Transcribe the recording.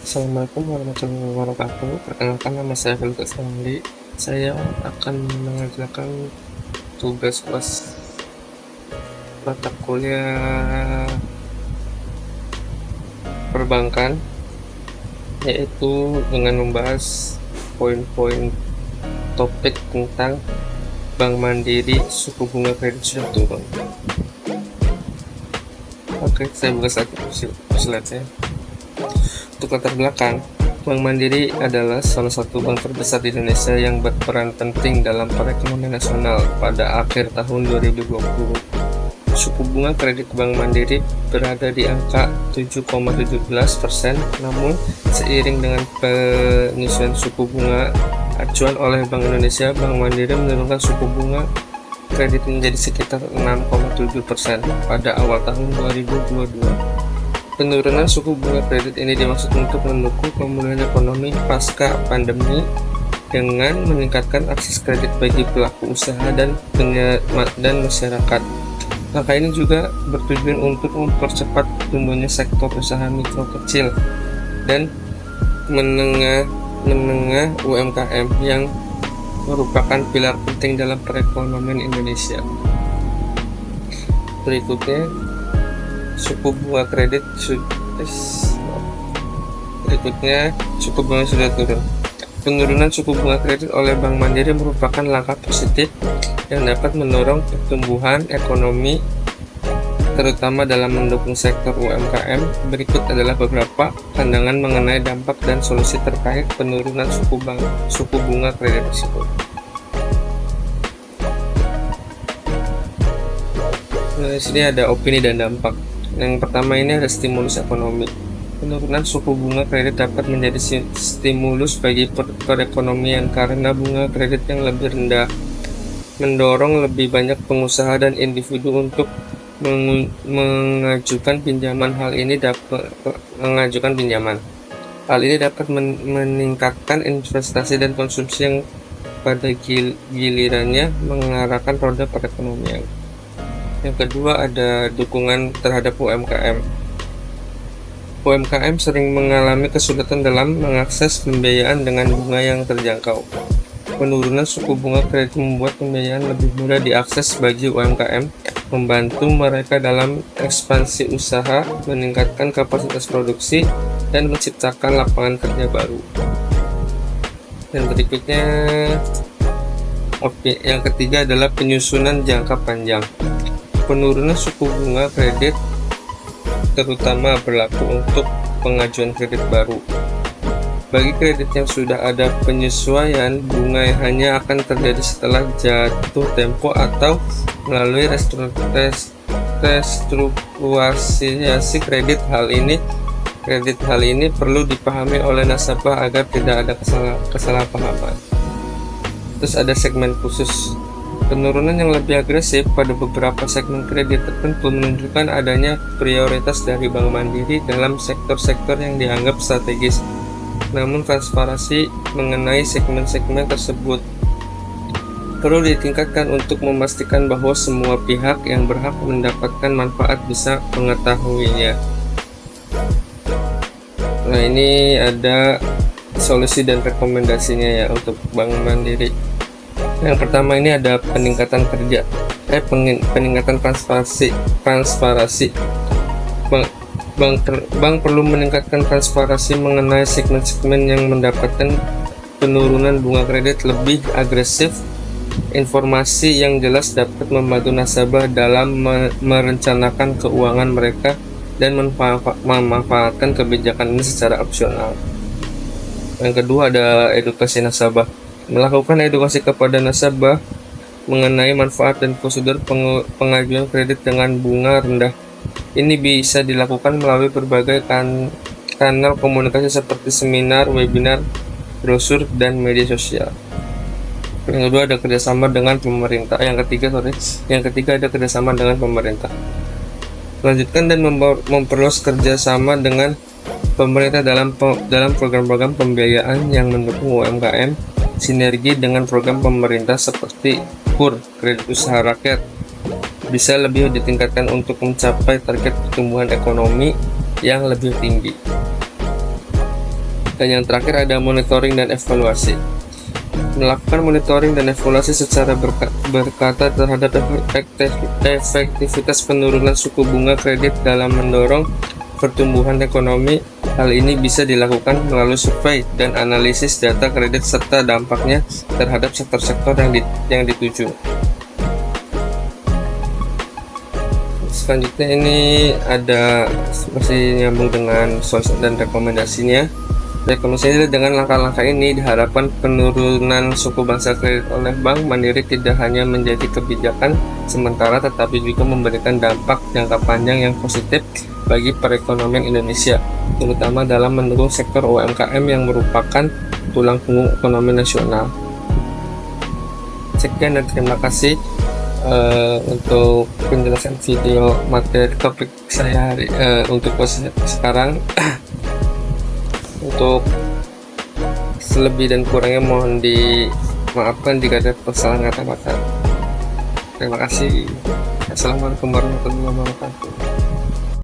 Assalamualaikum warahmatullahi wabarakatuh. Perkenalkan, nama saya Felix Andi. Saya akan mengerjakan tugas UAS mata kuliah perbankan, yaitu dengan membahas poin-poin topik tentang Bank Mandiri, suku bunga kredit sudah turun. Oke, saya buka slide-nya. Untuk latar belakang, Bank Mandiri adalah salah satu bank terbesar di Indonesia yang berperan penting dalam perekonomian nasional pada akhir tahun 2020. Suku bunga kredit Bank Mandiri berada di angka 7,17%, namun seiring dengan penyesuaian suku bunga acuan oleh Bank Indonesia, Bank Mandiri menurunkan suku bunga kredit menjadi sekitar 6,7% pada awal tahun 2022. Penurunan suku bunga kredit ini dimaksud untuk mendukung pemulihan ekonomi pasca pandemi dengan meningkatkan akses kredit bagi pelaku usaha dan masyarakat. Langkah ini juga bertujuan untuk mempercepat tumbuhnya sektor usaha mikro kecil dan menengah UMKM yang merupakan pilar penting dalam perekonomian Indonesia. Berikutnya, suku bunga sudah turun. Penurunan suku bunga kredit oleh Bank Mandiri merupakan langkah positif yang dapat mendorong pertumbuhan ekonomi, terutama dalam mendukung sektor UMKM. Berikut adalah beberapa pandangan mengenai dampak dan solusi terkait penurunan suku bunga kredit tersebut. Di sini ada opini dan dampak. Yang pertama ini ada stimulus ekonomi. Penurunan suku bunga kredit dapat menjadi stimulus bagi perekonomian karena bunga kredit yang lebih rendah mendorong lebih banyak pengusaha dan individu untuk mengajukan pinjaman. Hal ini dapat meningkatkan investasi dan konsumsi yang pada gilirannya mengarahkan roda perekonomian. Yang kedua ada dukungan terhadap UMKM. UMKM sering mengalami kesulitan dalam mengakses pembiayaan dengan bunga yang terjangkau. Penurunan suku bunga kredit membuat pembiayaan lebih mudah diakses bagi UMKM, membantu mereka dalam ekspansi usaha, meningkatkan kapasitas produksi, dan menciptakan lapangan kerja baru. Dan berikutnya, yang ketiga adalah penyusunan jangka panjang. Penurunan suku bunga kredit terutama berlaku untuk pengajuan kredit baru. Bagi kredit yang sudah ada, penyesuaian bunga hanya akan terjadi setelah jatuh tempo atau melalui restrukturisasi kredit. Hal ini perlu dipahami oleh nasabah agar tidak ada kesalahpahaman. Terus ada segmen khusus. Penurunan yang lebih agresif pada beberapa segmen kredit tertentu menunjukkan adanya prioritas dari Bank Mandiri dalam sektor-sektor yang dianggap strategis. Namun transparansi mengenai segmen-segmen tersebut perlu ditingkatkan untuk memastikan bahwa semua pihak yang berhak mendapatkan manfaat bisa mengetahuinya. Nah, ini ada solusi dan rekomendasinya ya untuk Bank Mandiri. Yang pertama ini ada peningkatan transparansi. Bank perlu meningkatkan transparansi mengenai segmen-segmen yang mendapatkan penurunan bunga kredit lebih agresif. Informasi yang jelas dapat membantu nasabah dalam merencanakan keuangan mereka dan memanfaatkan kebijakan ini secara opsional. Yang kedua ada edukasi nasabah. Melakukan edukasi kepada nasabah mengenai manfaat dan prosedur pengajuan kredit dengan bunga rendah. Ini bisa dilakukan melalui berbagai kanal komunikasi seperti seminar, webinar, brosur, dan media sosial. Yang kedua ada kerjasama dengan pemerintah. Yang ketiga ada kerjasama dengan pemerintah. Melanjutkan dan memperluas kerjasama dengan pemerintah dalam program-program pembiayaan yang mendukung UMKM. Sinergi dengan program pemerintah seperti KUR, Kredit Usaha Rakyat, bisa lebih ditingkatkan untuk mencapai target pertumbuhan ekonomi yang lebih tinggi. Dan yang terakhir ada monitoring dan evaluasi. Melakukan monitoring dan evaluasi secara berkata terhadap efektivitas penurunan suku bunga kredit dalam mendorong pertumbuhan ekonomi. Hal ini bisa dilakukan melalui survei dan analisis data kredit serta dampaknya terhadap sektor-sektor yang dituju. Selanjutnya ini ada masih nyambung dengan source dan rekomendasinya. Rekomendasinya dengan langkah-langkah ini diharapkan penurunan suku bangsa kredit oleh Bank Mandiri tidak hanya menjadi kebijakan sementara tetapi juga memberikan dampak jangka panjang yang positif bagi perekonomian Indonesia, terutama dalam mendukung sektor UMKM yang merupakan tulang punggung ekonomi nasional. Sekian dan terima kasih untuk penjelasan video materi topik saya untuk posisi sekarang. Untuk selebih dan kurangnya mohon dimaafkan jika ada kesalahan kata-kata. Terima kasih. Assalamualaikum warahmatullahi wabarakatuh.